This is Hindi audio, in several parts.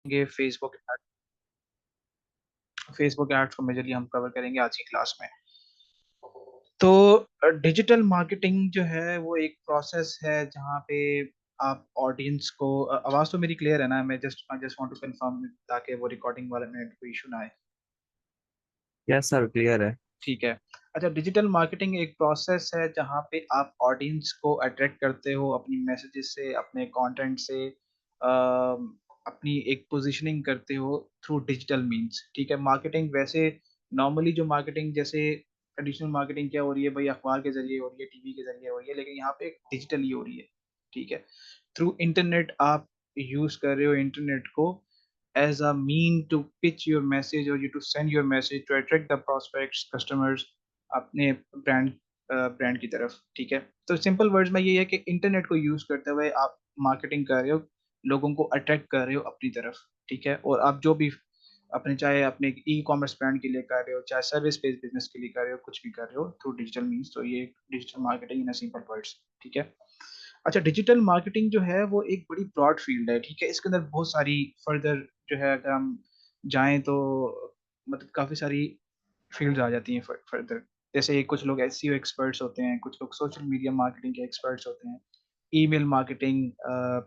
ये फेसबुक एड्स को मेजरली हम कवर करेंगे आज की क्लास में। तो डिजिटल मार्केटिंग जो है वो एक प्रोसेस है जहाँ पे आप ऑडियंस को आवाज़ तो मेरी क्लियर है ना? मैं just I just want to confirm ताकि वो रिकॉर्डिंग वाले में कोई इशू ना आए। यस सर, क्लियर है। ठीक है। अच्छा, डिजिटल मार्केटिंग एक प्रोसेस है जहाँ पे आप ऑडियंस को अट्रैक्ट करते हो अपनी मैसेजेस से, अपने कंटेंट से, अपनी एक पोजीशनिंग करते हो थ्रू डिजिटल मींस। ठीक है। मार्केटिंग वैसे नॉर्मली जो मार्केटिंग जैसे ट्रेडिशनल मार्केटिंग क्या हो रही है भाई, अखबार के जरिए हो रही है, टीवी के जरिए हो रही है, लेकिन यहाँ पे डिजिटली हो रही है। ठीक है। थ्रू इंटरनेट आप यूज कर रहे हो इंटरनेट को as a mean to pitch your message or you to send your message to attract the prospects customers अपने ब्रांड की तरफ। ठीक है। तो सिंपल वर्ड्स में ये है कि इंटरनेट को यूज करते हुए आप मार्केटिंग कर रहे हो, लोगों को अट्रैक्ट कर रहे हो अपनी तरफ। ठीक है। और आप जो भी अपने चाहे अपने ई कॉमर्स ब्रांड के लिए कर रहे हो, चाहे सर्विस बेस्ड बिजनेस के लिए कर रहे हो, कुछ भी कर रहे हो थ्रू डिजिटल मीन्स, तो ये digital marketing in simple words. ठीक है। अच्छा, डिजिटल मार्केटिंग जो है वो एक बड़ी ब्रॉड फील्ड है। ठीक है। इसके अंदर बहुत सारी फर्दर जो है अगर हम जाएं तो मतलब काफी सारी फील्ड्स आ जाती हैं फर्दर। जैसे कुछ लोग एसईओ एक्सपर्ट्स होते हैं, कुछ लोग सोशल मीडिया मार्केटिंग के एक्सपर्ट्स होते हैं, ईमेल मार्केटिंग,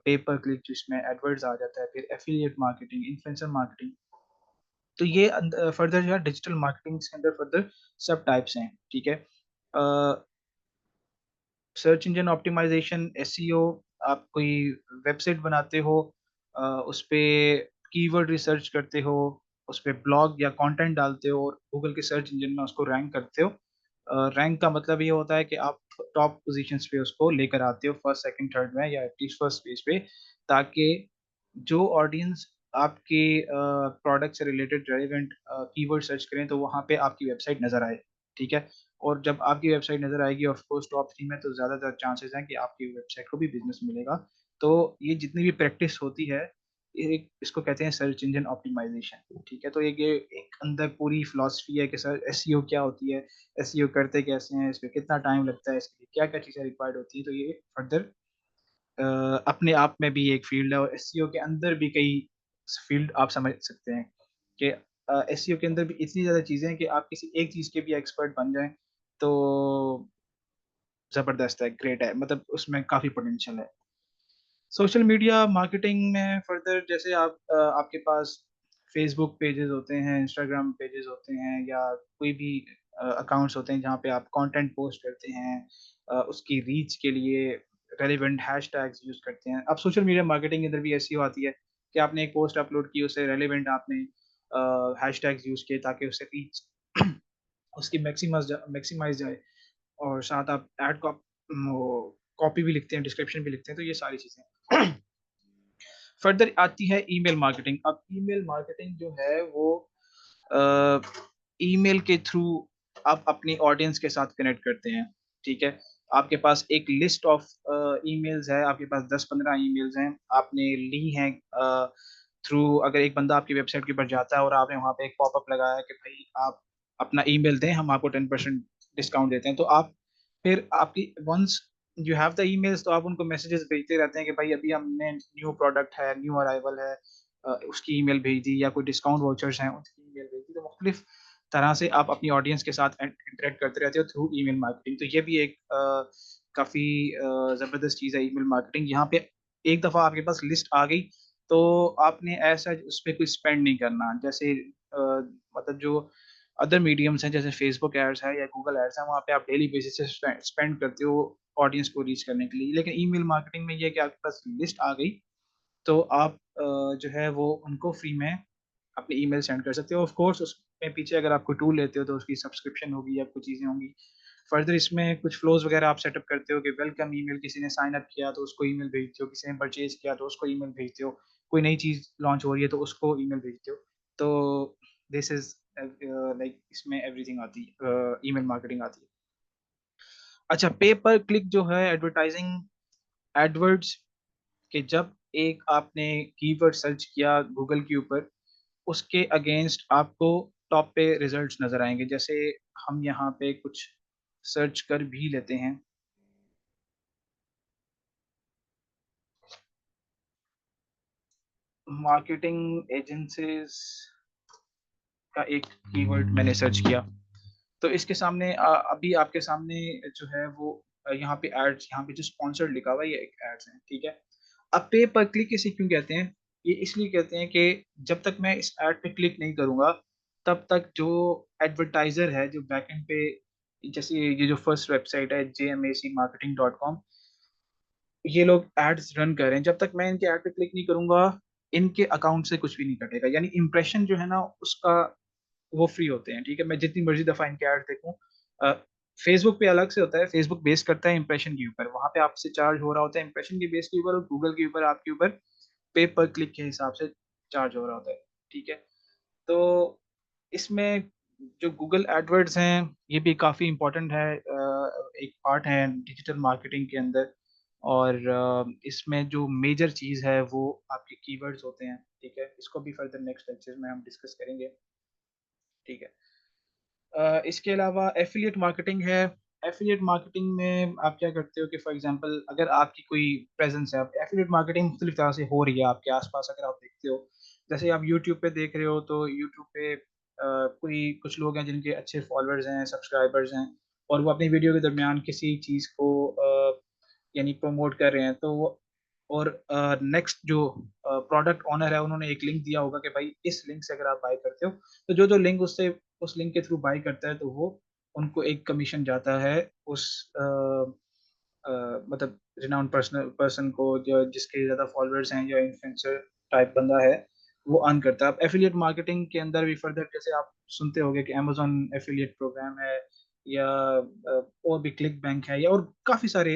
पेपर क्लिक जिसमें एडवर्ड्स आ जाता है, फिर एफिलिएट मार्केटिंग, इन्फ्लुएंसर मार्केटिंग। तो ये फर्दर जो है डिजिटल मार्केटिंग के अंदर फर्दर सब टाइप्स हैं। ठीक है। सर्च इंजन ऑप्टिमाइजेशन, एसईओ, आप कोई वेबसाइट बनाते हो, उस पे कीवर्ड रिसर्च करते हो, उस पे ब्लॉग या कंटेंट डालते हो और गूगल के सर्च इंजन में उसको रैंक करते हो। रैंक का मतलब ये होता है कि आप टॉप पोजीशंस पे उसको लेकर आते हो, फर्स्ट सेकंड थर्ड में या एटलीस्ट फर्स्ट पेज पे, ताकि जो ऑडियंस आपके प्रोडक्ट से रिलेटेड रेलिवेंट कीवर्ड सर्च करें तो वहाँ पे आपकी वेबसाइट नजर आए। ठीक है। और जब आपकी वेबसाइट नजर आएगी ऑफ कोर्स टॉप 3 में, तो ज़्यादातर चांसेस हैं कि आपकी वेबसाइट को भी बिजनेस मिलेगा। तो ये जितनी भी प्रैक्टिस होती है, ये इसको कहते हैं सर्च इंजन ऑप्टिमाइजेशन। ठीक है। तो ये एक अंदर पूरी फिलॉसफी है कि सर एसईओ क्या होती है, एसईओ करते कैसे हैं, इस पे कितना टाइम लगता है, इसके लिए क्या क्या चीज़ें रिक्वायर्ड होती है। तो ये फर्दर अपने आप में भी एक फील्ड है और एसईओ के अंदर भी कई फील्ड आप समझ सकते हैं कि एसईओ के अंदर भी इतनी ज़्यादा चीज़ें हैं कि आप किसी एक चीज़ के भी एक्सपर्ट बन जाएं तो ज़बरदस्त है, ग्रेट है, मतलब उसमें काफ़ी पोटेंशियल है। सोशल मीडिया मार्केटिंग में फर्दर जैसे आपके पास फेसबुक पेजेस होते हैं, इंस्टाग्राम पेजेस होते हैं, या कोई भी अकाउंट्स होते हैं जहाँ पे आप कंटेंट पोस्ट करते हैं, उसकी रीच के लिए रेलिवेंट हैशटैग्स यूज करते हैं। अब सोशल मीडिया मार्केटिंग के अंदर भी ऐसी आती है कि आपने एक पोस्ट अपलोड की, उसे रेलिवेंट आपने हैशटैग्स यूज किए ताकि उससे रीच उसकी मैक्सिमाइज जाए, और साथ आप ऐड कॉपी भी लिखते हैं, डिस्क्रिप्शन भी लिखते हैं, तो ये सारी चीजें। फर्दर आती है ईमेल मार्केटिंग। अब ईमेल मार्केटिंग जो है वो ईमेल के थ्रू आप अपनी ऑडियंस के साथ कनेक्ट करते हैं। ठीक है। आपके पास एक लिस्ट ऑफ ईमेल्स है, आपके पास 10-15 ईमेल्स हैं, आपने ली हैं थ्रू, अगर एक बंदा आपकी वेबसाइट के ऊपर जाता है और आपने वहाँ पे एक पॉपअप लगाया कि भाई आप अपना ईमेल दें, हम आपको 10% डिस्काउंट देते हैं, तो आप फिर आपकी once you have the emails, तो आप उनको मैसेजेस भेजते रहते हैं कि भाई अभी हमने न्यू प्रोडक्ट है, न्यू अराइवल है, उसकी ईमेल भेज दी, या कोई डिस्काउंट वाउचर्स हैं उसकी ईमेल भेज दी। तो मुख्तलिफ तरह से आप अपनी ऑडियंस के साथ इंटरेक्ट करते रहते हो थ्रू ईमेल मार्केटिंग। तो ये भी एक काफ़ी ज़बरदस्त चीज़ है ईमेल मार्केटिंग। यहाँ पे एक दफ़ा आपके पास लिस्ट आ गई तो आपने ऐसा उस पर कोई स्पेंड नहीं करना, जैसे मतलब जो अदर मीडियम्स हैं जैसे फेसबुक एड्स है या गूगल एड्स है, वहाँ पे आप डेली बेसिस से स्पेंड करते हो ऑडियंस को रीच करने के लिए। लेकिन ईमेल मार्केटिंग में ये है कि आपके पास लिस्ट आ गई तो आप जो है वो उनको फ्री में अपनी ईमेल सेंड कर सकते हो। ऑफ कोर्स उसमें पीछे अगर आप कोई टूल लेते हो तो उसकी सब्सक्रिप्शन होगी या कुछ चीज़ें होंगी। फर्दर इसमें कुछ फ्लोज वगैरह आप सेटअप करते हो कि वेलकम ईमेल, किसी ने साइन अप किया तो उसको ईमेल भेजते हो, किसी ने परचेज किया तो उसको ईमेल भेजते हो, कोई नई चीज़ लॉन्च हो रही है तो उसको ईमेल भेजते हो। तो दिस इज लाइक इसमें एवरीथिंग आती है, ईमेल मार्केटिंग आती है। अच्छा, पे पर क्लिक जो है एडवर्टाइजिंग, एडवर्ड्स, कि जब एक आपने कीवर्ड सर्च किया गूगल के ऊपर, उसके अगेंस्ट आपको टॉप पे रिजल्ट्स नजर आएंगे। जैसे हम यहाँ पे कुछ सर्च कर भी लेते हैं। मार्केटिंग एजेंसीज का एक कीवर्ड मैंने सर्च किया, तो इसके सामने अभी आपके सामने जो है वो यहाँ पे एड्स, यहाँ पे जो स्पॉन्सर्ड लिखा हुआ है ये एक एड्स है, ठीक है। अब पे पर क्लिक इसे क्यों कहते हैं? ये इसलिए कहते हैं कि जब तक मैं इस एड पे क्लिक नहीं करूंगा तब तक जो एडवर्टाइजर है, जो बैकएंड पे, जैसे ये जो फर्स्ट वेबसाइट है jmacmarketing.com, ये लोग एड्स रन कर रहे हैं, जब तक मैं इनके ऐड पे क्लिक नहीं करूंगा इनके अकाउंट से कुछ भी नहीं कटेगा, यानी इंप्रेशन जो है ना उसका, वो फ्री होते हैं, ठीक है। मैं जितनी मर्जी दफा इनके ऐड देखूं, फेसबुक पे अलग से होता है, फेसबुक बेस करता है इंप्रेशन के ऊपर, वहां पे आपसे चार्ज हो रहा होता है इंप्रेशन के बेस के ऊपर, और गूगल के ऊपर आपके ऊपर पे पर क्लिक के हिसाब से चार्ज हो रहा होता है, ठीक है। तो इसमें जो गूगल एडवर्ड्स हैं ये भी काफ़ी इम्पोर्टेंट है, एक पार्ट है डिजिटल मार्केटिंग के अंदर, और इसमें जो मेजर चीज़ है वो आपके कीवर्ड्स होते हैं, ठीक है। इसको भी फर्दर नेक्स्ट लेक्चर में हम डिस्कस करेंगे, ठीक है। इसके अलावा एफिलिएट मार्केटिंग है। एफिलिएट मार्केटिंग में आप क्या करते हो कि फॉर एग्जांपल अगर आपकी कोई प्रेजेंस है, एफिलिएट मार्केटिंग मुख्तलिफ तरह से हो रही है आपके आसपास, अगर आप देखते हो, जैसे आप यूट्यूब पे देख रहे हो तो यूट्यूब पे कोई कुछ लोग हैं जिनके अच्छे फॉलोअर्स हैं, सब्सक्राइबर्स हैं, और वो अपनी वीडियो के दरमियान किसी चीज़ को यानी प्रमोट कर रहे हैं, तो वो, और नेक्स्ट जो प्रोडक्ट ओनर है उन्होंने एक लिंक दिया होगा कि भाई इस लिंक से अगर आप बाय करते हो, तो जो जो लिंक उससे, उस लिंक के थ्रू बाय करता है तो वो, उनको एक कमीशन जाता है उस मतलब रिनाउंड पर्सन को, जो जिसके ज़्यादा फॉलोअर्स हैं या इन्फ्लुएंसर टाइप बंदा है, वो अर्न करता है। अब एफिलिएट मार्केटिंग के अंदर भी फर्दर, जैसे आप सुनते होंगे कि अमेजोन एफिलिएट प्रोग्राम है, या और भी क्लिक बैंक है, या और काफ़ी सारे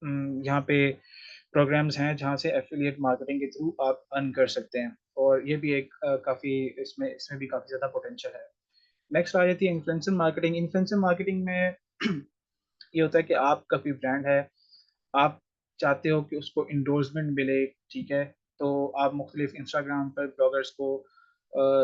यहाँ पे प्रोग्राम्स हैं जहाँ से एफिलिएट मार्केटिंग के थ्रू आप अर्न कर सकते हैं, और ये भी एक काफ़ी, इसमें इसमें भी काफ़ी ज़्यादा पोटेंशियल है। नेक्स्ट आ जाती है इन्फ्लुएंसर मार्केटिंग। इन्फ्लुएंसर मार्केटिंग में ये होता है कि आपका कोई ब्रांड है, आप चाहते हो कि उसको इंडोर्समेंट मिले, ठीक है। तो आप मुख्तलिफ इंस्टाग्राम पर ब्लॉगर्स को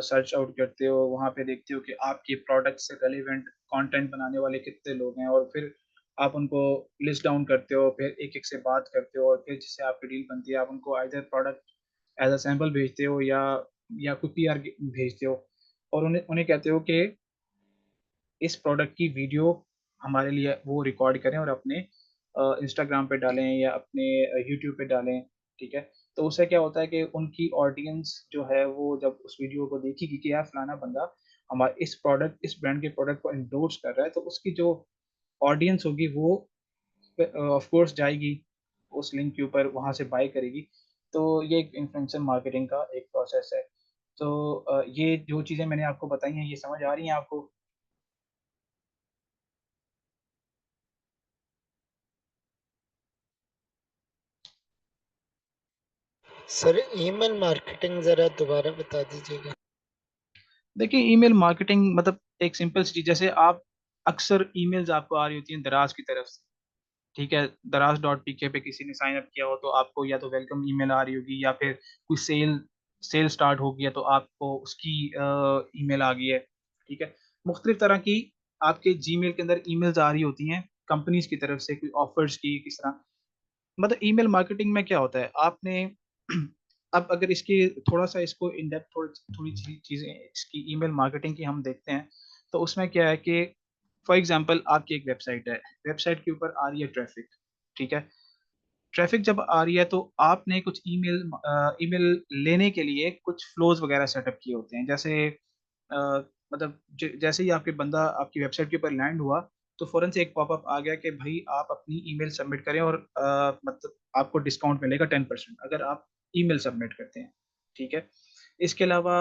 सर्च आउट करते हो, वहाँ पे देखते हो कि आपके प्रोडक्ट से रेलिवेंट कंटेंट बनाने वाले कितने लोग हैं, और फिर आप उनको लिस्ट डाउन करते हो, फिर एक एक से बात करते हो, और फिर जिससे आपकी डील बनती है आप उनको either product as a sample भेजते हो, या कोई पीआर भेजते हो, और उन्हें उन्हें कहते हो कि इस प्रोडक्ट की वीडियो हमारे लिए वो रिकॉर्ड करें और अपने इंस्टाग्राम पे डालें या अपने यूट्यूब पे डालें, ठीक है। तो उससे क्या होता है कि उनकी ऑडियंस जो है वो जब उस वीडियो को देखेगी कि यार फलाना बंदा हमारे इस ब्रांड के प्रोडक्ट को एंडोर्स कर रहा है, तो उसकी जो ऑडियंस होगी वो ऑफ कोर्स जाएगी उस लिंक के ऊपर, वहां से बाय करेगी। तो ये एक इन्फ्लुएंसर मार्केटिंग का एक प्रोसेस है। तो ये जो चीज़ें मैंने आपको बताई हैं ये समझ आ रही हैं आपको? सर ईमेल मार्केटिंग जरा दोबारा बता दीजिएगा। देखिए ईमेल मार्केटिंग मतलब एक सिंपल सी चीज, जैसे आप अक्सर ईमेल्स आपको आ रही होती हैं दराज की तरफ से, ठीक है। दराज डॉट पीके पे किसी ने साइन अप किया हो तो आपको या तो वेलकम ईमेल आ रही होगी, या फिर कोई सेल सेल स्टार्ट हो गया तो आपको उसकी ईमेल आ गई है, ठीक है। मुख्तलिफ तरह की आपके जीमेल के अंदर ईमेल्स आ रही होती हैं कंपनीज की तरफ से, कोई ऑफर्स की, किस तरह। मतलब ईमेल मार्केटिंग में क्या होता है, आपने अब अगर इसकी थोड़ा सा इसको इन डेप्थ थोड़ी चीजें इसकी ईमेल मार्केटिंग की हम देखते हैं, तो उसमें क्या है कि फॉर एग्जांपल आपकी एक वेबसाइट है, वेबसाइट के ऊपर आ रही है ट्रैफिक, ठीक है। ट्रैफिक जब आ रही है तो आपने कुछ ईमेल लेने के लिए कुछ फ्लोज वगैरह सेटअप किए होते हैं, जैसे मतलब जैसे ही आपके बंदा आपकी वेबसाइट के ऊपर लैंड हुआ तो फौरन से एक पॉपअप आ गया कि भाई आप अपनी ईमेल सबमिट करें, और मतलब आपको डिस्काउंट मिलेगा 10% अगर आप ईमेल सबमिट करते हैं, ठीक है। इसके अलावा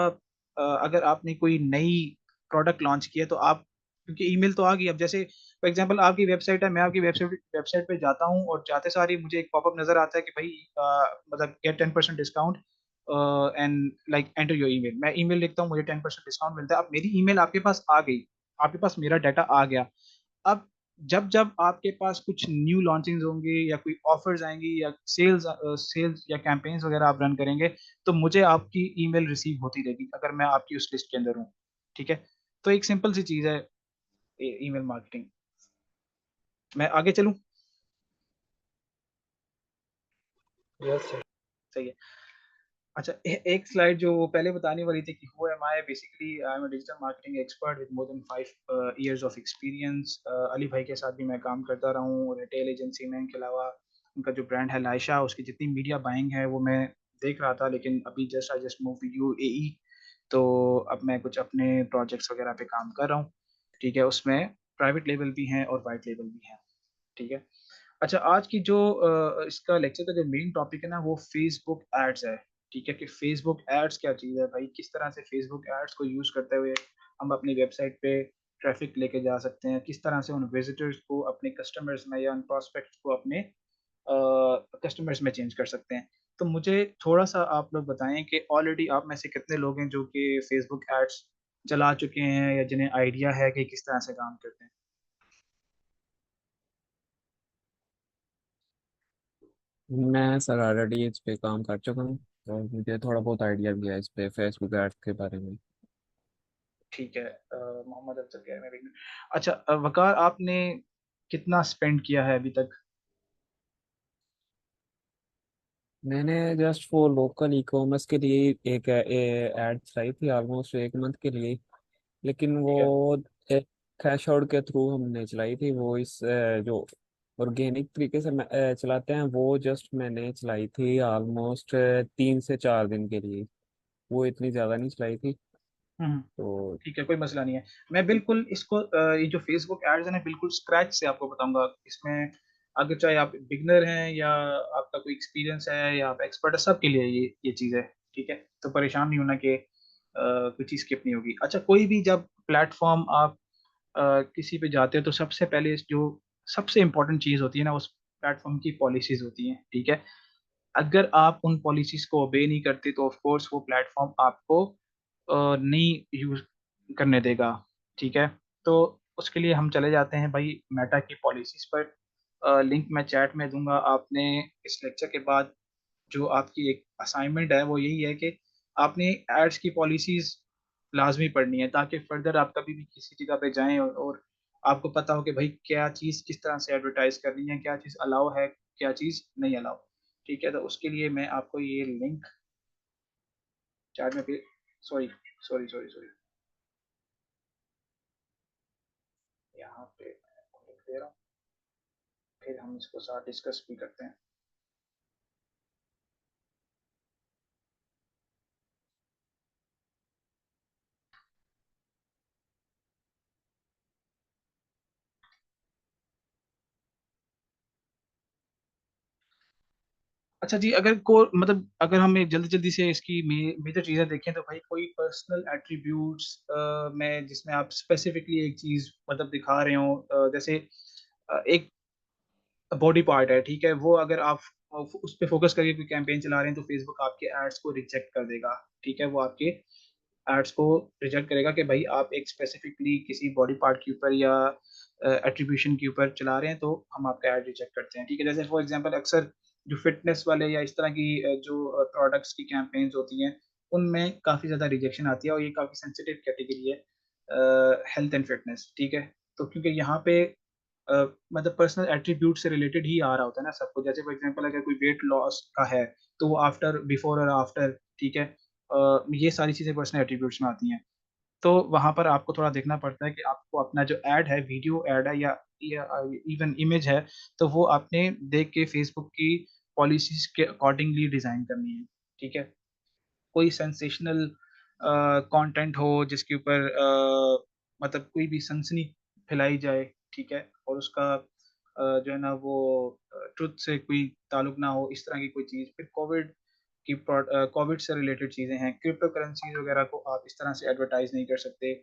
अगर आपने कोई नई प्रोडक्ट लॉन्च किया तो आप, क्योंकि ईमेल तो आ गई, अब जैसे फॉर एग्जांपल आपकी वेबसाइट है, मैं आपकी वेबसाइट पे जाता हूँ और जाते सार ही मुझे एक पॉपअप नजर आता है कि भाई मतलब get 10% discount and like enter your email, मैं ईमेल लिखता हूँ, मुझे 10% डिस्काउंट मिलता है। अब मेरी ईमेल आपके पास आ गई, आपके पास मेरा डाटा आ गया। अब जब जब आपके पास कुछ न्यू लॉन्चिंग्स होंगे या कोई ऑफर्स आएंगी या सेल्स या कैंपेन्स वगैरह आप रन करेंगे, तो मुझे आपकी ईमेल रिसीव होती रहेगी अगर मैं आपकी उस लिस्ट के अंदर हूँ, ठीक है। तो एक सिंपल सी चीज है ईमेल मार्केटिंग। मैं आगे चलूँ? Yes sir. सही है। अच्छा, एक स्लाइड जो वो पहले बताने वाली थी कि who am I, basically I am a digital marketing expert with more than 5 years of experience. Ali भाई के साथ भी मैं काम करता रहा हूँ रिटेल एजेंसी में। इनके अलावा उनका जो ब्रांड है लाइशा, उसकी जितनी मीडिया बाइंग है वो मैं देख रहा था, लेकिन अभी just I just move to UAE. तो अब मैं कुछ अपने प्रोजेक्ट्स वगैरह पे काम कर रहा हूँ। ठीक है, उसमें प्राइवेट लेवल भी हैं और वाइट लेवल भी हैं। ठीक है। अच्छा, आज की जो इसका लेक्चर का जो मेन टॉपिक है ना, वो फेसबुक एड्स है। ठीक है, कि फेसबुक एड्स क्या चीज़ है भाई, किस तरह से फेसबुक एड्स को यूज़ करते हुए हम अपनी वेबसाइट पे ट्रैफिक लेके जा सकते हैं, किस तरह से उन विजिटर्स को अपने कस्टमर्स में या उन प्रोस्पेक्ट्स को अपने कस्टमर्स में चेंज कर सकते हैं। तो मुझे थोड़ा सा आप लोग बताएं कि ऑलरेडी आप में से कितने लोग हैं जो कि फेसबुक एड्स चला चुके हैं या जिन्हें आइडिया है कि किस तरह से काम करते हैं। मैं सर ऑलरेडी इस पे काम कर चुका हूँ, और मुझे थोड़ा बहुत आइडिया भी है इस पे फेसबुक एड्स के बारे में। ठीक है, मोहम्मद अफजल कह रहे हैं। अच्छा, वकार आपने कितना स्पेंड किया है अभी तक? मैंने जस्ट वो लोकल ई कॉमर्स के लिए एक एड चलाई थी ऑलमोस्ट 1 मंथ के लिए। लेकिन वो ठीक है। एक कैश आउट के थ्रू हमने चलाई थी। वो इस जो ऑर्गेनिक तरीके से चलाते हैं, वो जस्ट मैंने चलाई थी ऑलमोस्ट 3 से 4 दिन के लिए। वो इतनी ज़्यादा नहीं चलाई थी। हम्म। तो ठीक है, कोई मसला नहीं है। मैं बिल्कुल इसको ये जो फेसबुक एड्स है ना, बिल्कुल स्क्रैच से आपको बताऊंगा। इसमें अगर चाहे आप बिगनर हैं या आपका कोई एक्सपीरियंस है या आप एक्सपर्ट है, सबके लिए ये चीज़ है। ठीक है, तो परेशान नहीं होना कि कोई चीज़ स्किप नहीं होगी। अच्छा, कोई भी जब प्लेटफॉर्म आप किसी पे जाते हो तो सबसे पहले जो सबसे इम्पोर्टेंट चीज़ होती है ना, उस प्लेटफॉर्म की पॉलिसीज होती हैं। ठीक है, अगर आप उन पॉलिसीज को ओबे नहीं करते तो ऑफ कोर्स वो प्लेटफॉर्म आपको नहीं यूज करने देगा। ठीक है, तो उसके लिए हम चले जाते हैं भाई मेटा की पॉलिसीज पर। लिंक मैं चैट में दूंगा। आपने इस लेक्चर के बाद जो आपकी एक असाइनमेंट है वो यही है कि आपने एड्स की पॉलिसीज लाजमी पढ़नी है, ताकि फर्दर आप कभी भी किसी जगह पे जाएं और आपको पता हो कि भाई क्या चीज़ किस तरह से एडवर्टाइज करनी है, क्या चीज़ अलाउ है, क्या चीज़ नहीं अलाउ। ठीक है, तो उसके लिए मैं आपको ये लिंक चैट में भी, सॉरी सॉरी सॉरी सॉरी, यहाँ पे मैं आपको लिंक दे रहा हूँ, फिर हम इसको साथ डिस्कस भी करते हैं। अच्छा जी, अगर को मतलब अगर हमें जल्दी जल्दी से इसकी मेजर चीज़ें देखें तो भाई कोई पर्सनल एट्रीब्यूट्स में जिसमें आप स्पेसिफिकली एक चीज़ मतलब दिखा रहे हो, जैसे एक बॉडी पार्ट है। ठीक है, वो अगर आप उस पे फोकस करके कोई कैंपेन चला रहे हैं तो फेसबुक आपके एड्स को रिजेक्ट कर देगा। ठीक है, वो आपके एड्स को रिजेक्ट करेगा कि भाई आप एक स्पेसिफिकली किसी बॉडी पार्ट के ऊपर या एट्रीब्यूशन के ऊपर चला रहे हैं, तो हम आपका एड रिजेक्ट करते हैं। ठीक है, जैसे फॉर एग्जांपल अक्सर जो फिटनेस वाले या इस तरह की जो प्रोडक्ट्स की कैंपेन्स होती हैं, उनमें काफ़ी ज़्यादा रिजेक्शन आती है और ये काफ़ी सेंसिटिव कैटेगरी है, हेल्थ एंड फिटनेस। ठीक है, तो क्योंकि यहाँ पे मतलब पर्सनल एट्रीब्यूट से रिलेटेड ही आ रहा होता है ना सबको। जैसे फॉर एग्जांपल अगर कोई वेट लॉस का है तो वो आफ्टर बिफोर और आफ्टर, ठीक है, ये सारी चीज़ें पर्सनल एट्रीब्यूट्स में आती हैं। तो वहाँ पर आपको थोड़ा देखना पड़ता है कि आपको अपना जो ऐड है, वीडियो ऐड है या इवन इमेज है, तो वो आपने देख के फेसबुक की पॉलिसीज के अकॉर्डिंगली डिज़ाइन करनी है। ठीक है, कोई सेंसेशनल कंटेंट हो जिसके ऊपर मतलब कोई भी सनसनी फैलाई जाए। ठीक है, और उसका जो है ना वो ट्रुथ से कोई ताल्लुक ना हो, इस तरह की कोई चीज़। फिर कोविड से रिलेटेड चीज़ें हैं, क्रिप्टो करेंसीज वगैरह को आप इस तरह से एडवर्टाइज नहीं कर सकते।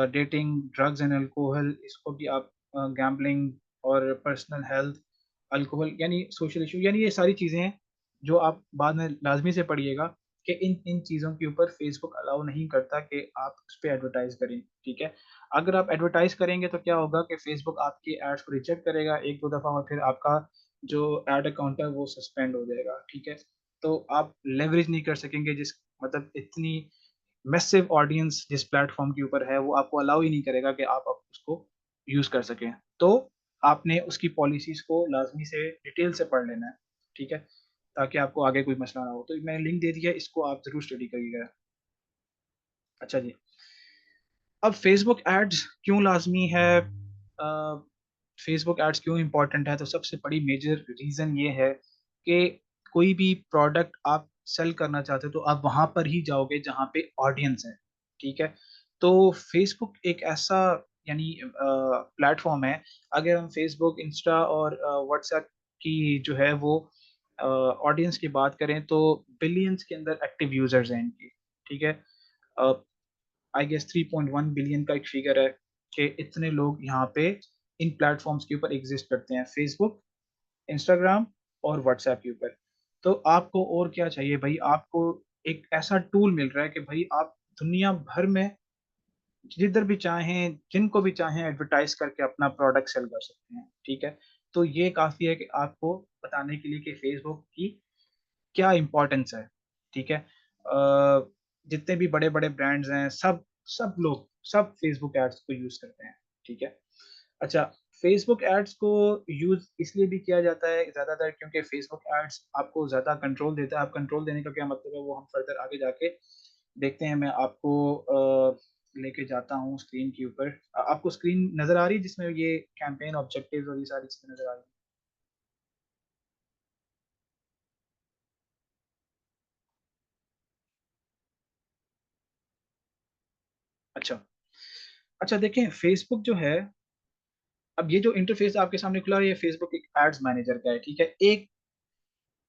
डेटिंग, ड्रग्स एंड अल्कोहल, इसको भी आप गैम्बलिंग और पर्सनल हेल्थ, अल्कोहल यानी सोशल इशू, यानी ये सारी चीज़ें हैं जो आप बाद में लाजमी से पढ़िएगा कि इन इन चीज़ों के ऊपर फेसबुक अलाउ नहीं करता कि आप उस पर एडवर्टाइज करें। ठीक है, अगर आप एडवर्टाइज करेंगे तो क्या होगा कि फेसबुक आपके एड्स को रिजेक्ट करेगा एक दो दफ़ा और फिर आपका जो एड अकाउंट है वो सस्पेंड हो जाएगा। ठीक है, तो आप लेवरेज नहीं कर सकेंगे, जिस मतलब इतनी मैसिव ऑडियंस जिस प्लेटफॉर्म के ऊपर है वो आपको अलाउ ही नहीं करेगा कि आप उसको यूज़ कर सकें। तो आपने उसकी पॉलिसीज़ को लाजमी से डिटेल से पढ़ लेना है। ठीक है, ताकि आपको आगे कोई मसला ना हो। तो मैंने लिंक दे दिया, इसको आप जरूर स्टडी करिएगा। अच्छा जी, अब फेसबुक एड्स क्यों लाजमी है, फेसबुक एड्स क्यों इम्पोर्टेंट है, तो सबसे बड़ी मेजर रीज़न ये है कि कोई भी प्रोडक्ट आप सेल करना चाहते हो तो आप वहाँ पर ही जाओगे जहाँ पे ऑडियंस है, ठीक है। तो फेसबुक एक ऐसा यानी प्लेटफॉर्म है, अगर हम फेसबुक, इंस्टा और व्हाट्सएप की जो है वो ऑडियंस की बात करें तो बिलियंस के अंदर एक्टिव यूजर्स हैं इनकी, ठीक है। आई गेस 3.1 बिलियन का एक फिगर है कि इतने लोग यहाँ पे इन प्लेटफॉर्म्स के ऊपर एग्जिस्ट करते हैं, फेसबुक, इंस्टाग्राम और व्हाट्सएप के ऊपर। तो आपको और क्या चाहिए भाई, आपको एक ऐसा टूल मिल रहा है कि भाई आप दुनिया भर में जिधर भी चाहें, जिनको भी चाहें एडवर्टाइज करके अपना प्रोडक्ट सेल कर सकते हैं, ठीक है। तो ये काफ़ी है कि आपको बताने के लिए कि फेसबुक की क्या इम्पोर्टेंस है, ठीक है। जितने भी बड़े बड़े ब्रांड्स हैं, सब सब लोग सब फेसबुक एड्स को यूज़ करते हैं, ठीक है। अच्छा, फेसबुक एड्स को यूज़ इसलिए भी किया जाता है ज़्यादातर क्योंकि फेसबुक एड्स आपको ज़्यादा कंट्रोल देता है। अब कंट्रोल देने का क्या मतलब है वो हम फर्दर आगे जाके देखते हैं। मैं आपको लेके जाता हूँ स्क्रीन के ऊपर। आपको स्क्रीन नज़र आ रही है जिसमें ये कैंपेन ऑब्जेक्टिव्स और ये सारी चीज़ें नज़र आ रही हैं? अच्छा, अच्छा देखें फेसबुक जो है, अब ये जो इंटरफेस आपके सामने खुला है ये फेसबुक एक एड्स मैनेजर का है, ठीक है। एक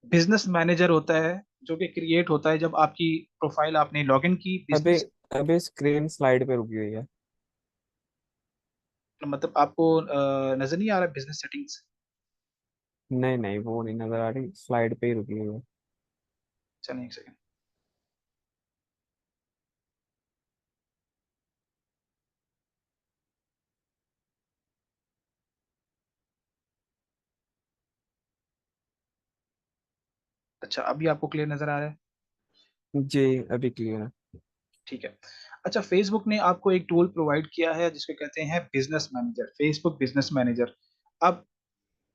बिजनेस मैनेजर होता है जो कि क्रिएट होता है जब आपकी प्रोफाइल आपने लॉगिन की अभी बिजनेस, अभी स्क्रीन स्लाइड पे रुकी हुई है। मतलब आपको नजर नहीं आ रहा बिजनेस सेटिंग्स? नहीं नहीं, वो नहीं नजर आ रही, स्लाइड पे ही रुकी हुई है। चलिए एक सेकंड। अच्छा, अभी आपको क्लियर नजर आ रहा है? जी, अभी क्लियर है। ठीक है। अच्छा, फेसबुक ने आपको एक टूल प्रोवाइड किया है जिसको कहते हैं business manager, Facebook business manager. अब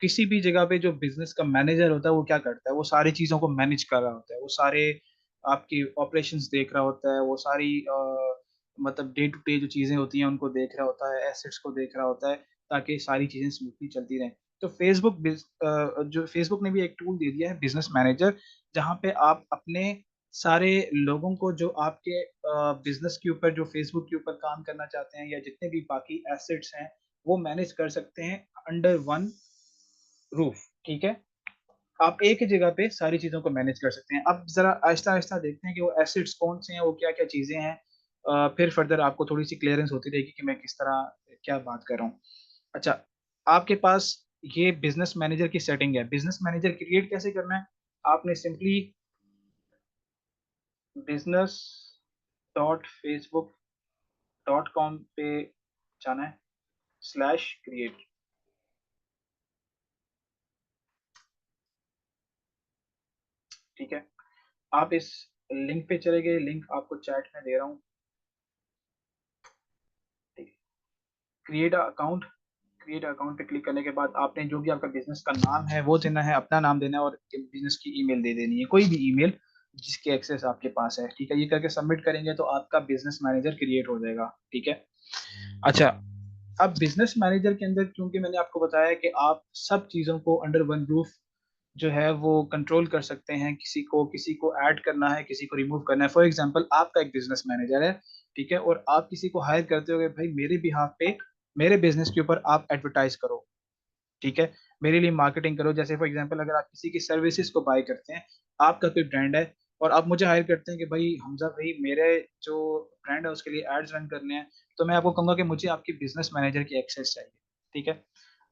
किसी भी जगह पे जो बिजनेस का मैनेजर होता है वो क्या करता है, वो सारी चीज़ों को मैनेज कर रहा होता है, वो सारे आपकी ऑपरेशंस देख रहा होता है, वो सारी मतलब डे टू डे जो चीज़ें होती हैं उनको देख रहा होता है, एसेट्स को देख रहा होता है, ताकि सारी चीज़ें स्मूथली चलती रहें। तो जो फेसबुक ने भी एक टूल दे दिया है बिजनेस मैनेजर, जहाँ पे आप अपने सारे लोगों को जो आपके बिजनेस के ऊपर, जो फेसबुक के ऊपर काम करना चाहते हैं या जितने भी बाकी एसेट्स हैं वो मैनेज कर सकते हैं अंडर वन रूफ, ठीक है। आप एक ही जगह पे सारी चीज़ों को मैनेज कर सकते हैं। अब ज़रा आहिस्ता-आहिस्ता देखते हैं कि वो एसेट्स कौन से हैं, वो क्या-क्या चीज़ें हैं। फिर फर्दर आपको थोड़ी-सी क्लियरेंस होती रहेगी कि मैं किस तरह क्या बात कर रहा हूँ। अच्छा, आपके पास ये बिज़नेस मैनेजर की सेटिंग है। बिज़नेस मैनेजर क्रिएट कैसे करना है? आपने सिंपली business.facebook.com पे जाना है, /create, ठीक है। आप इस लिंक पे चले गए, लिंक आपको चैट में दे रहा हूँ, ठीक है। क्रिएट अकाउंट पे क्लिक करने के बाद आपने जो भी आपका बिजनेस का नाम है वो देना है, अपना नाम देना है और बिजनेस की ईमेल दे देनी है, कोई भी ईमेल जिसकी एक्सेस आपके पास है, ठीक है। ये करके सबमिट करेंगे तो आपका बिजनेस मैनेजर क्रिएट हो जाएगा, ठीक है। अच्छा, अब बिजनेस मैनेजर के अंदर क्योंकि मैंने आपको बताया कि आप सब चीज़ों को अंडर वन रूफ जो है वो कंट्रोल कर सकते हैं, किसी को ऐड करना है, किसी को रिमूव करना है। फॉर एग्जांपल आपका एक बिजनेस मैनेजर है, ठीक है, और आप किसी को हायर करते हो कि भाई मेरे बिहाफ पे मेरे बिजनेस के ऊपर आप एडवर्टाइज करो, ठीक है, मेरे लिए मार्केटिंग करो। जैसे फॉर एग्जांपल अगर आप किसी की सर्विसेज को बाय करते हैं, आपका कोई ब्रांड है और आप मुझे हायर करते हैं कि भाई हमजा भाई मेरे जो ब्रांड है उसके लिए एड्स रन करने हैं, तो मैं आपको कहूंगा कि मुझे आपकी बिजनेस मैनेजर की एक्सेस चाहिए, ठीक है।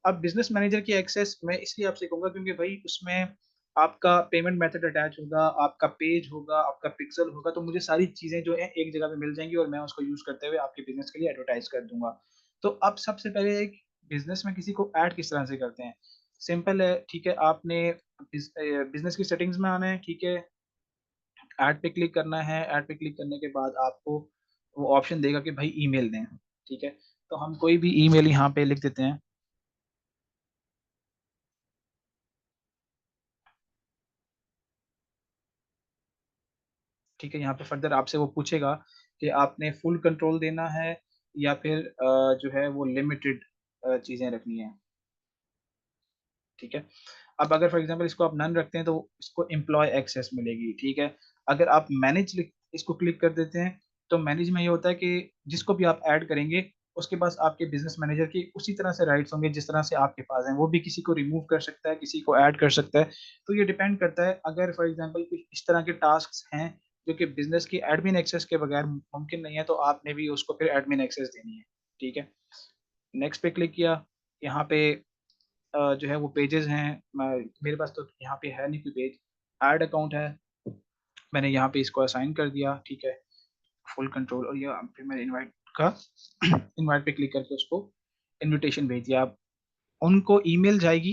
अब बिजनेस मैनेजर की एक्सेस मैं इसलिए आपसे कहूंगा क्योंकि भाई उसमें आपका पेमेंट मेथड अटैच होगा, आपका पेज होगा, आपका पिक्सल होगा, तो मुझे सारी चीजें जो है एक जगह पे मिल जाएंगी और मैं उसको यूज करते हुए आपके बिजनेस के लिए एडवर्टाइज कर दूंगा। तो अब सबसे पहले एक बिजनेस में किसी को ऐड किस तरह से करते हैं, सिंपल है, ठीक है। आपने बिजनेस की सेटिंग्स में आना है, ठीक है, ऐड पे क्लिक करना है। ऐड पे क्लिक करने के बाद आपको वो ऑप्शन देगा कि भाई ईमेल दें, ठीक है। तो हम कोई भी ईमेल यहाँ पे लिख देते हैं, ठीक है, यहाँ पे फर्दर आपसे वो पूछेगा कि आपने फुल कंट्रोल देना है या फिर जो है वो लिमिटेड चीज़ें रखनी है। ठीक है। अब अगर फॉर एग्जांपल इसको आप नन रखते हैं तो इसको एम्प्लॉय एक्सेस मिलेगी। ठीक है। अगर आप मैनेज इसको क्लिक कर देते हैं तो मैनेज में ये होता है कि जिसको भी आप ऐड करेंगे उसके पास आपके बिजनेस मैनेजर की उसी तरह से राइट्स होंगे जिस तरह से आपके पास हैं। वो भी किसी को रिमूव कर सकता है, किसी को ऐड कर सकता है। तो ये डिपेंड करता है। अगर फॉर एग्जांपल कुछ इस तरह के टास्क हैं जो कि बिजनेस की एडमिन एक्सेस के बगैर मुमकिन नहीं है तो आपने भी उसको फिर एडमिन एक्सेस देनी है। ठीक है। नेक्स्ट पे क्लिक किया। यहाँ पे जो है वो पेजेस हैं। मेरे पास तो यहाँ पे है नहीं कोई पेज। ऐड अकाउंट है, मैंने यहाँ पे इसको असाइन कर दिया। ठीक है। Full control. और ये फिर मैंने इनवाइट का इनवाइट पे क्लिक करके उसको इनविटेशन भेज दिया। अब उनको ईमेल जाएगी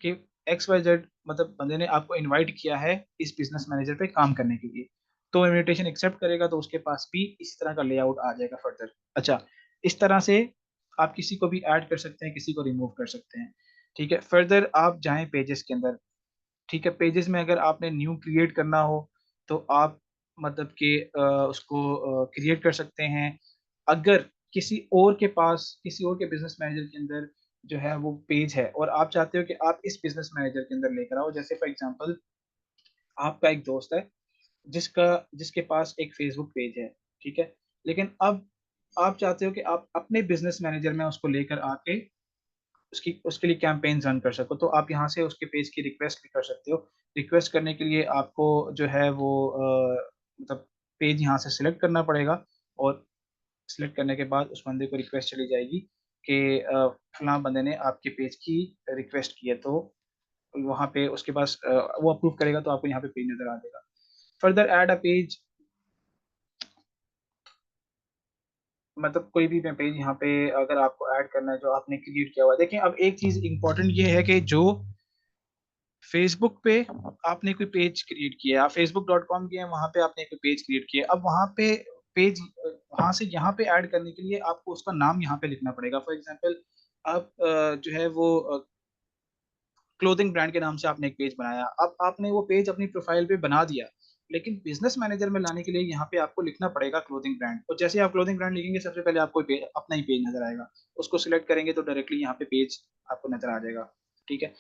कि एक्स वाई जेड मतलब बंदे ने आपको इनवाइट किया है इस बिजनेस मैनेजर पे काम करने के लिए। तो इनविटेशन एक्सेप्ट करेगा तो उसके पास भी इस तरह का लेआउट आ जाएगा फर्दर। अच्छा, इस तरह से आप किसी को भी ऐड कर सकते हैं, किसी को रिमूव कर सकते हैं। ठीक है। फर्दर आप जाएं पेजेस के अंदर। ठीक है। पेजेस में अगर आपने न्यू क्रिएट करना हो तो आप मतलब कि उसको क्रिएट कर सकते हैं। अगर किसी और के बिजनेस मैनेजर के अंदर जो है वो पेज है और आप चाहते हो कि आप इस बिजनेस मैनेजर के अंदर लेकर आओ, जैसे फॉर एग्जांपल आपका एक दोस्त है जिसका जिसके पास एक फेसबुक पेज है। ठीक है। लेकिन अब आप चाहते हो कि आप अपने बिजनेस मैनेजर में उसको लेकर आके उसकी उसके लिए कैंपेन रन कर सको, तो आप यहाँ से उसके पेज की रिक्वेस्ट भी कर सकते हो। रिक्वेस्ट करने के लिए आपको जो है वो मतलब पेज यहाँ से सिलेक्ट करना पड़ेगा और सिलेक्ट करने के बाद उस बंदे को रिक्वेस्ट चली जाएगी कि फलां बंदे ने आपके पेज की रिक्वेस्ट की है। तो वहाँ पे उसके पास वो अप्रूव करेगा तो आपको यहाँ पे पेज नजर आ जाएगा। फर्दर ऐड अ पेज मतलब कोई भी पेज यहाँ पे अगर आपको ऐड करना है जो आपने क्रिएट किया हुआ है। देखिए अब एक चीज इंपॉर्टेंट ये है कि जो फेसबुक पे आपने कोई पेज क्रिएट किया, आप facebook.com गए हैं, वहां पे आपने कोई पेज क्रिएट किया। अब वहां पे पेज वहां से यहाँ पे ऐड करने के लिए आपको उसका नाम यहाँ पे लिखना पड़ेगा। फॉर एग्जांपल आप जो है वो क्लोथिंग ब्रांड के नाम से आपने एक पेज बनाया। अब आपने वो पेज अपनी प्रोफाइल पे बना दिया, लेकिन बिजनेस मैनेजर में लाने के लिए यहाँ पे आपको लिखना पड़ेगा क्लोथिंग ब्रांड। और जैसे आप क्लोथिंग ब्रांड लिखेंगे सबसे पहले आपको अपना ही पेज नजर आएगा। उसको सिलेक्ट करेंगे तो डायरेक्टली यहाँ पे पेज आपको नजर आ जाएगा। ठीक है।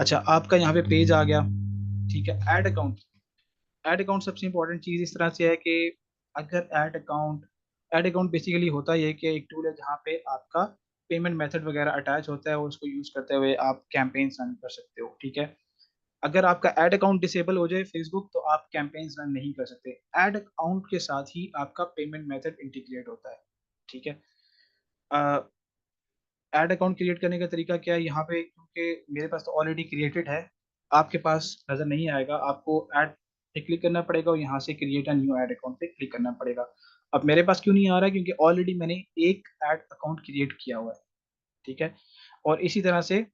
अच्छा, आपका यहाँ पे पेज आ गया। ठीक है। Add account. ऐड अकाउंट सबसे इंपॉर्टेंट चीज इस तरह से है कि अगर ऐड अकाउंट बेसिकली होता है कि एक टूल है जहाँ पे आपका पेमेंट मेथड वगैरह अटैच होता है और उसको यूज करते हुए आप कैंपेन रन कर सकते हो। ठीक है। अगर आपका ऐड अकाउंट डिसेबल हो जाए फेसबुक तो आप कैंपेन्स रन नहीं कर सकते। ऐड अकाउंट के साथ ही आपका पेमेंट मेथड इंटीग्रेट होता है। ठीक है। ऐड अकाउंट क्रिएट करने का तरीका क्या है, यहाँ पे क्योंकि मेरे पास तो ऑलरेडी क्रिएटेड है, आपके पास नजर नहीं आएगा। आपको ऐड पे क्लिक करना पड़ेगा और यहाँ से create a new add account पे क्लिक करना पड़ेगा। अब मेरे पास क्यों नहीं आ रहा है, क्योंकि ऑलरेडी मैंने एक ऐड अकाउंट क्रिएट किया हुआ है। ठीक है। और इसी तरह से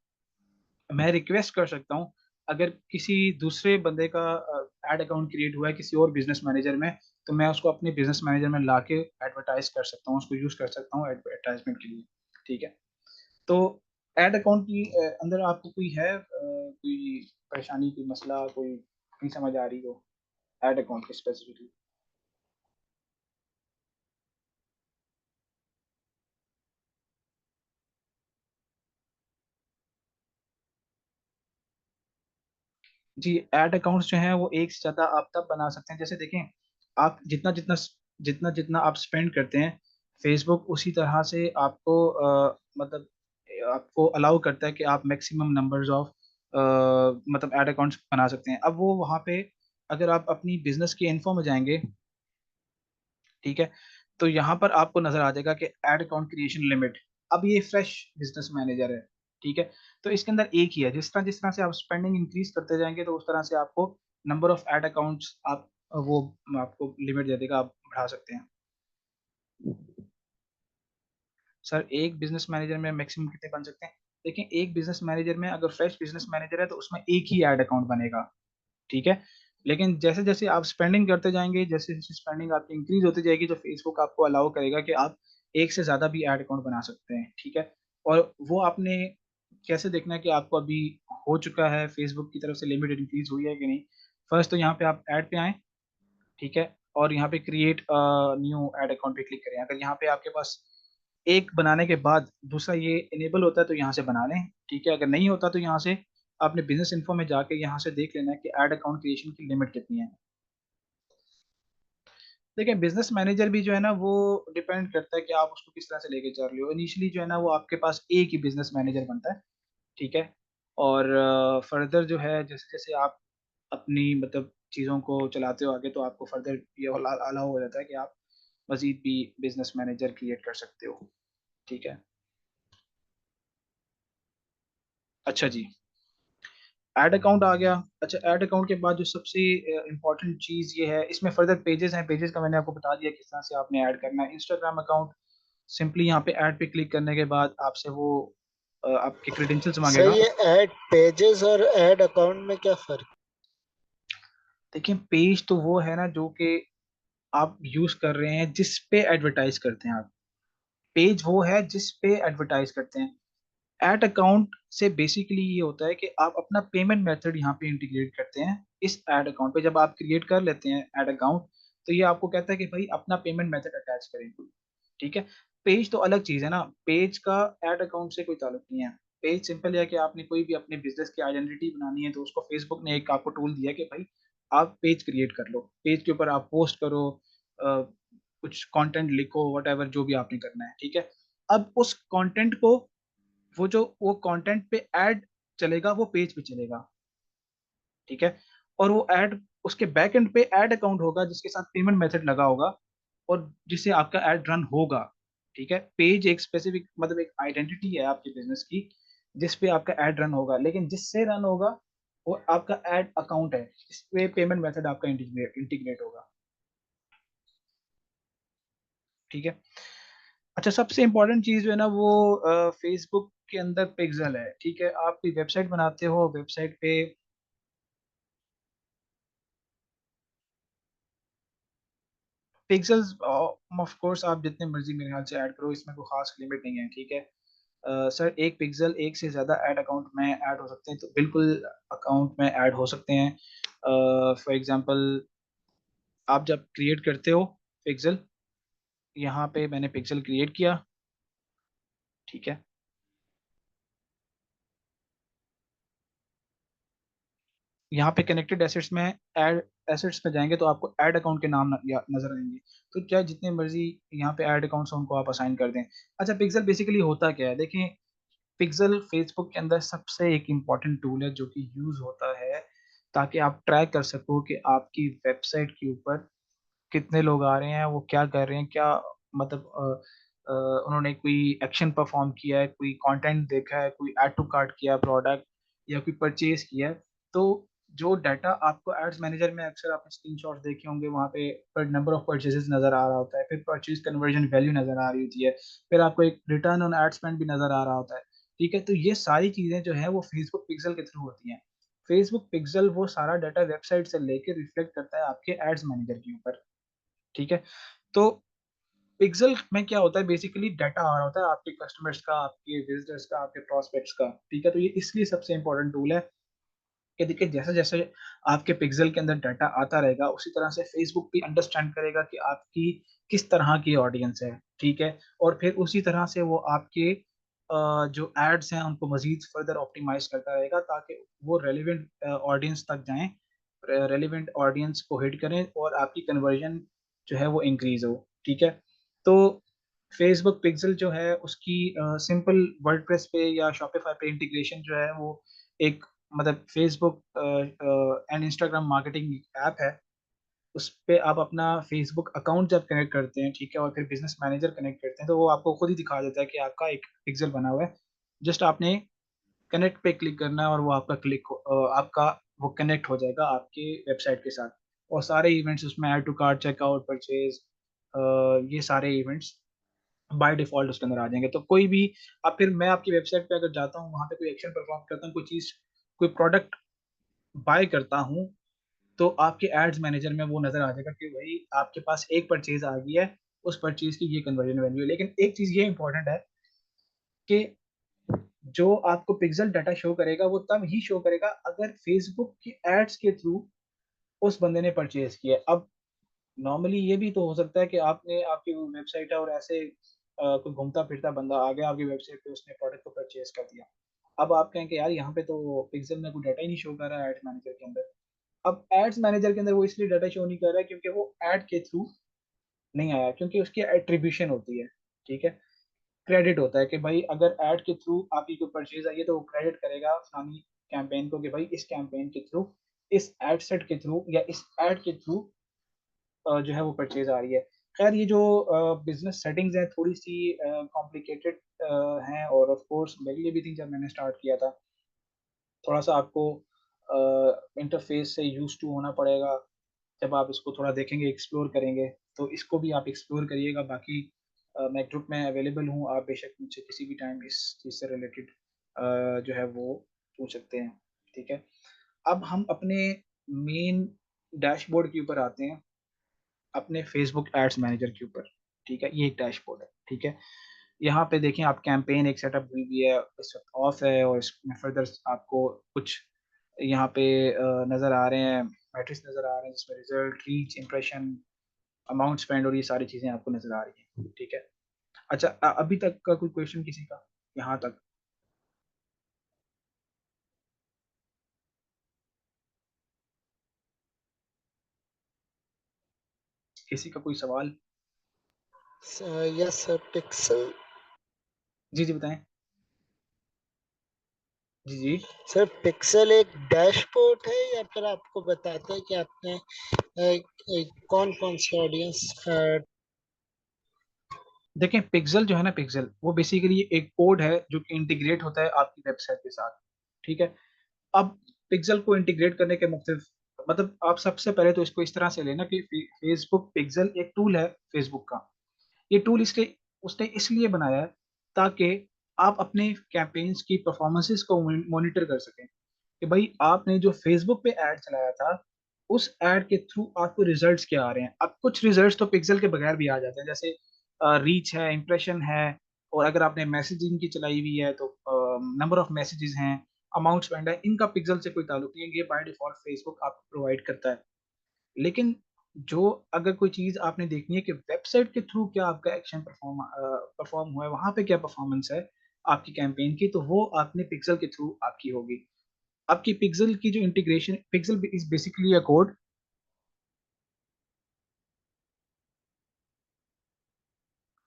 मैं रिक्वेस्ट कर सकता हूँ अगर किसी दूसरे बंदे का ऐड अकाउंट क्रिएट हुआ है किसी और बिजनेस मैनेजर में, तो मैं उसको अपने बिजनेस मैनेजर में लाके एडवर्टाइज कर सकता हूँ, उसको यूज कर सकता हूँ एडवर्टाइजमेंट के लिए। ठीक है। तो ऐड अकाउंट की अंदर आपको कोई है कोई परेशानी, कोई मसला, कोई नहीं समझ आ रही हो ऐड अकाउंट के स्पेसिफिकली? जी, ऐड अकाउंट्स जो हैं वो एक से ज्यादा आप तब बना सकते हैं, जैसे देखें आप जितना आप स्पेंड करते हैं फेसबुक उसी तरह से आपको मतलब आपको अलाउ करता है कि आप मैक्सिमम नंबर्स ऑफ मतलब ऐड अकाउंट्स बना सकते हैं। अब वो वहाँ पे अगर आप अपनी बिजनेस की इन्फो में जाएंगे, ठीक है, तो यहाँ पर आपको नजर आ जाएगा कि ऐड अकाउंट क्रिएशन लिमिट। अब ये फ्रेश बिजनेस मैनेजर है। ठीक है। तो इसके अंदर एक ही है, जिस तरह से आप स्पेंडिंग इंक्रीज करते जाएंगे तो उस तरह से आपको नंबर ऑफ ऐड अकाउंट्स आप वो आपको लिमिट दे देगा, आप बढ़ा सकते हैं। सर एक बिजनेस मैनेजर में मैक्सिमम कितने बन सकते हैं? देखिए एक बिजनेस मैनेजर में अगर फ्रेश बिजनेस मैनेजर है तो उसमें एक ही ऐड अकाउंट बनेगा। ठीक है। लेकिन जैसे जैसे आप स्पेंडिंग करते जाएंगे, जैसे जैसे स्पेंडिंग आपकी इंक्रीज होती जाएगी तो फेसबुक आपको अलाउ करेगा कि आप एक से ज्यादा भी ऐड अकाउंट बना सकते हैं। ठीक है। और वो आपने कैसे देखना है कि आपको अभी हो चुका है फेसबुक की तरफ से लिमिट इंक्रीज हुई है कि नहीं। फर्स्ट तो यहाँ पे आप ऐड पे आए। ठीक है, और यहाँ पे क्रिएट न्यू ऐड अकाउंट पे क्लिक करें। अगर यहाँ पे आपके पास एक बनाने के बाद दूसरा ये इनेबल होता है तो यहाँ से बना लें, ठीक है। अगर नहीं होता तो यहाँ से आपने बिजनेस इन्फो में जाके यहाँ से देख लेना है कि ऐड अकाउंट क्रिएशन की लिमिट कितनी है। देखिए बिजनेस मैनेजर भी जो है ना वो डिपेंड करता है कि आप उसको किस तरह से लेके चल रहे हो। इनिशियली जो है ना वो आपके पास एक ही बिजनेस मैनेजर बनता है, ठीक है। और फर्दर जो है जैसे जैसे आप अपनी मतलब चीज़ों को चलाते हो आगे, तो आपको फर्दर ये अलाउ हो जाता है कि आप मजीद भी बिजनेस मैनेजर क्रिएट कर सकते हो, ठीक है। अच्छा जी, ऐड अकाउंट आ गया। अच्छा, ऐड अकाउंट के बाद जो सबसे इम्पोर्टेंट चीज़ ये है, इसमें फर्दर पेजेस हैं। पेजेस का मैंने आपको बता दिया किस तरह से आपने ऐड करना है। इंस्टाग्राम अकाउंट सिंपली यहाँ पे ऐड पे क्लिक करने के बाद आपसे वो आपके क्रेडेंशियल्स सर मांगेगा। ये ऐड पेजेस और ऐड अकाउंट में क्या फर्क? देखिए पेज तो वो है ना जो कि आप यूज कर रहे हैं जिस पे एडवर्टाइज करते हैं आप। पेज वो है जिस पे एडवर्टाइज करते हैं। एड अकाउंट से बेसिकली ये होता है कि आप अपना पेमेंट मेथड यहाँ पे इंटीग्रेट करते हैं इस एड अकाउंट पे। जब आप क्रिएट कर लेते हैं एड अकाउंट तो ये आपको कहता है कि भाई अपना पेमेंट मेथड अटैच करें, ठीक है। पेज तो अलग चीज है ना, पेज का एड अकाउंट से कोई ताल्लुक नहीं है। पेज सिंपल है कि आपने कोई भी अपने बिजनेस की आइडेंटिटी बनानी है तो उसको फेसबुक ने एक आपको टूल दिया कि भाई आप पेज क्रिएट कर लो, पेज के ऊपर आप पोस्ट करो, कुछ कंटेंट लिखो, वट जो भी आपने करना है, ठीक है। अब उस कंटेंट को वो कंटेंट पे ऐड चलेगा वो पेज पे चलेगा, ठीक है। और वो ऐड उसके बैक एंड पे ऐड अकाउंट होगा जिसके साथ पेमेंट मेथड लगा होगा और जिससे आपका ऐड रन होगा, ठीक है। पेज एक स्पेसिफिक मतलब एक आइडेंटिटी है आपके बिजनेस की जिस पे आपका ऐड रन होगा, लेकिन जिससे रन होगा वो आपका ऐड अकाउंट है, इस पे पेमेंट मेथड आपका इंटीग्रेट होगा, ठीक है। अच्छा, सबसे इम्पोर्टेंट चीज जो है ना वो फेसबुक के अंदर पिक्सल है, ठीक है। आप कोई वेबसाइट बनाते हो, वेबसाइट पे पिक्सल्स ऑफ कोर्स आप जितने मर्जी मेरे ख्याल से ऐड करो, इसमें कोई खास लिमिट नहीं है, ठीक है। सर एक पिक्सल एक से ज़्यादा ऐड अकाउंट में ऐड हो सकते हैं, तो बिल्कुल अकाउंट में ऐड हो सकते हैं। फॉर एग्जांपल आप जब क्रिएट करते हो पिक्सल, यहाँ पे मैंने पिक्सल क्रिएट किया, ठीक है। यहाँ पे कनेक्टेड एसेट्स में ऐड एसेट्स पे जाएंगे तो आपको ऐड अकाउंट के नाम नजर आएंगे। तो चाहे जितने मर्जी यहाँ पे ऐड अकाउंट्स हैं उनको आप असाइन कर दें। अच्छा, पिक्सल बेसिकली होता क्या है, देखें। पिक्सल फेसबुक के अंदर सबसे एक इम्पॉर्टेंट टूल है जो कि यूज होता है ताकि आप ट्रैक कर सको कि आपकी वेबसाइट के ऊपर कितने लोग आ रहे हैं, वो क्या कर रहे हैं, क्या मतलब उन्होंने कोई एक्शन परफॉर्म किया है, कोई कंटेंट देखा है, कोई ऐड टू कार्ट किया है प्रोडक्ट, या कोई परचेज किया है। तो जो डाटा आपको एड्स मैनेजर में अक्सर आपने स्क्रीनशॉट देखे होंगे, वहाँ पे नंबर ऑफ परचेजेस नजर आ रहा होता है, फिर परचेज कन्वर्जन वैल्यू नजर आ रही होती है, फिर आपको एक रिटर्न ऑन एड स्पेंड भी नजर आ रहा होता है, ठीक है। तो ये सारी चीजें जो है वो फेसबुक पिक्सल के थ्रू होती हैं। फेसबुक पिक्सल वो सारा डाटा वेबसाइट से लेके रिफ्लेक्ट करता है आपके एड्स मैनेजर के ऊपर, ठीक है। तो पिक्सल में क्या होता है, बेसिकली डाटा आ रहा होता है आपके कस्टमर्स का, आपके विजिटर्स का, आपके प्रोस्पेक्ट्स का, ठीक है। तो ये इसलिए सबसे इंपॉर्टेंट टूल है कि देखिए जैसे जैसे आपके पिक्सल के अंदर डाटा आता रहेगा उसी तरह से फेसबुक भी अंडरस्टैंड करेगा कि आपकी किस तरह की ऑडियंस है, ठीक है। और फिर उसी तरह से वो आपके जो एड्स हैं उनको मजीद फर्दर ऑप्टिमाइज करता रहेगा ताकि वो रेलिवेंट ऑडियंस तक जाएं, रेलिवेंट ऑडियंस को हिट करें और आपकी कन्वर्जन जो है वो इंक्रीज हो, ठीक है। तो फेसबुक पिक्सल जो है उसकी सिंपल वर्डप्रेस पे या शॉपिफाई पे इंटीग्रेशन जो है वो एक मतलब Facebook and Instagram marketing app है। उस पे आप अपना फेसबुक अकाउंट जब कनेक्ट करते हैं, ठीक है, और फिर बिजनेस मैनेजर कनेक्ट करते हैं तो वो आपको खुद ही दिखा देता है कि आपका एक पिक्सल बना हुआ है। जस्ट आपने कनेक्ट पे क्लिक करना है और वो आपका आपका वो कनेक्ट हो जाएगा आपके वेबसाइट के साथ। और सारे इवेंट्स उसमें add to cart, checkout, purchase, ये सारे इवेंट्स बाय डिफॉल्ट उसके अंदर आ जाएंगे। तो कोई भी अब फिर मैं आपकी वेबसाइट पे अगर जाता हूँ, वहां पे कोई एक्शन परफॉर्म करता हूँ, कोई चीज, कोई प्रोडक्ट बाय करता हूँ, तो आपके एड्स मैनेजर में वो नजर आ जाएगा कि भाई आपके पास एक परचेज आ गई है, उस परचेज की ये कन्वर्जन वैल्यू है। लेकिन एक चीज ये इंपॉर्टेंट है कि जो आपको पिक्सल डाटा शो करेगा वो तब ही शो करेगा अगर फेसबुक की एड्स के थ्रू उस बंदे ने परचेज किया है। अब नॉर्मली ये भी तो हो सकता है कि आपने आपकी वेबसाइट है और ऐसे कोई घूमता फिरता बंदा आ गया आपकी वेबसाइट पे, उसने प्रोडक्ट को परचेज कर दिया। अब आप कहें कि यार यहाँ पे तो पिक्सल में कोई डाटा ही नहीं शो कर रहा है एड्स मैनेजर के अंदर। अब एड्स मैनेजर के अंदर वो इसलिए डाटा शो नहीं कर रहा है क्योंकि वो एड के थ्रू नहीं आया, क्योंकि उसकी एट्रीब्यूशन होती है, ठीक है, क्रेडिट होता है कि भाई अगर एड के थ्रू आपकी कोई परचेज आई है तो वो क्रेडिट करेगा फलानी कैंपेन को कि भाई इस कैंपेन के थ्रू, इस एड सेट के थ्रू या इस एड के थ्रू जो है वो परचेज आ रही है। खैर ये जो बिजनेस सेटिंग्स हैं थोड़ी सी कॉम्प्लिकेटेड हैं, और ऑफ कोर्स मेरे लिए भी थी जब मैंने स्टार्ट किया था। थोड़ा सा आपको इंटरफेस से यूज टू होना पड़ेगा। जब आप इसको थोड़ा देखेंगे, एक्सप्लोर करेंगे, तो इसको भी आप एक्सप्लोर करिएगा। बाकी मैं ग्रुप में अवेलेबल हूँ, आप बेशक मुझसे किसी भी टाइम इस चीज़ से रिलेटेड जो है वो पूछ सकते हैं, ठीक है। अब हम अपने मेन डैशबोर्ड के ऊपर आते हैं, अपने फेसबुक एड्स मैनेजर के ऊपर, ठीक है। ये एक डैशबोर्ड है, ठीक है। यहाँ पे देखें आप, कैंपेन एक सेटअप हुई भी है, इस वक्त ऑफ है, और इसमें फर्दर आपको कुछ यहाँ पे नज़र आ रहे हैं, मैट्रिक्स नज़र आ रहे हैं जिसमें result, reach, impression, amount spend, और ये सारी चीज़ें आपको नज़र आ रही हैं, ठीक है। अच्छा, अभी तक का कोई क्वेश्चन किसी का यहाँ तक? किसी का कोई सवाल? Yes sir, pixel. जी जी बताएं। जी जी। सर पिक्सल एक डैशबोर्ड है या फिर आपको बताता है कि आपने कौन कौन सी ऑडियंस। देखें पिक्सल जो है ना, पिक्सल वो बेसिकली एक कोड है जो कि इंटीग्रेट होता है आपकी वेबसाइट के साथ, ठीक है। अब पिक्सल को इंटीग्रेट करने के मुख्तलिफ, मतलब आप सबसे पहले तो इसको इस तरह से लेना कि फेसबुक पिक्सल एक टूल है फेसबुक का। ये टूल इसलिए उसने इसलिए बनाया है ताकि आप अपने कैंपेन्स की परफॉर्मेंसेस को मॉनिटर कर सकें कि भाई आपने जो फेसबुक पे ऐड चलाया था, उस ऐड के थ्रू आपको रिजल्ट्स क्या आ रहे हैं। अब कुछ रिजल्ट्स तो पिक्सल के बगैर भी आ जाते हैं, जैसे रीच है, इंप्रेशन है, और अगर आपने मैसेजिंग की चलाई हुई है तो नंबर ऑफ मैसेजेस हैं, अमाउंट स्पेंड है, इनका पिक्सल से कोई ताल्लुक नहीं है, ये बाय डिफॉल्ट फेसबुक आपको प्रोवाइड करता है। लेकिन जो अगर कोई चीज आपने देखनी है कि वेबसाइट के थ्रू क्या आपका एक्शन परफॉर्म हुआ है, वहां पे क्या परफॉर्मेंस है आपकी कैंपेन की, तो वो आपने पिक्सल के थ्रू आपकी होगी। आपकी पिक्सल की जो integration, pixel is basically a code.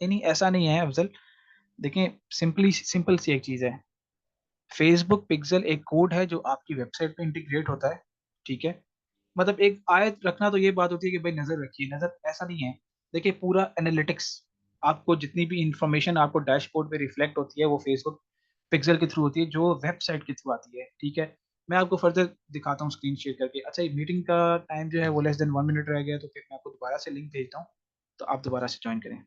नहीं ऐसा नहीं है अफजल। देखें, सिंपल सी एक चीज है, फेसबुक पिक्सल एक कोड है जो आपकी वेबसाइट पे इंटीग्रेट होता है, ठीक है। मतलब एक आयत रखना तो ये बात होती है कि भाई नजर रखिए, नजर ऐसा नहीं है। देखिए पूरा एनालिटिक्स, आपको जितनी भी इंफॉर्मेशन आपको डैशबोर्ड पे रिफ्लेक्ट होती है वो फेसबुक पिक्सल के थ्रू होती है, जो वेबसाइट के थ्रू आती है, ठीक है। मैं आपको फर्दर दिखाता हूँ स्क्रीन शेयर करके। अच्छा, ये मीटिंग का टाइम जो है वो लेस देन 1 मिनट रह गया, तो फिर मैं आपको दोबारा से लिंक भेजता हूँ, तो आप दोबारा से ज्वाइन करें।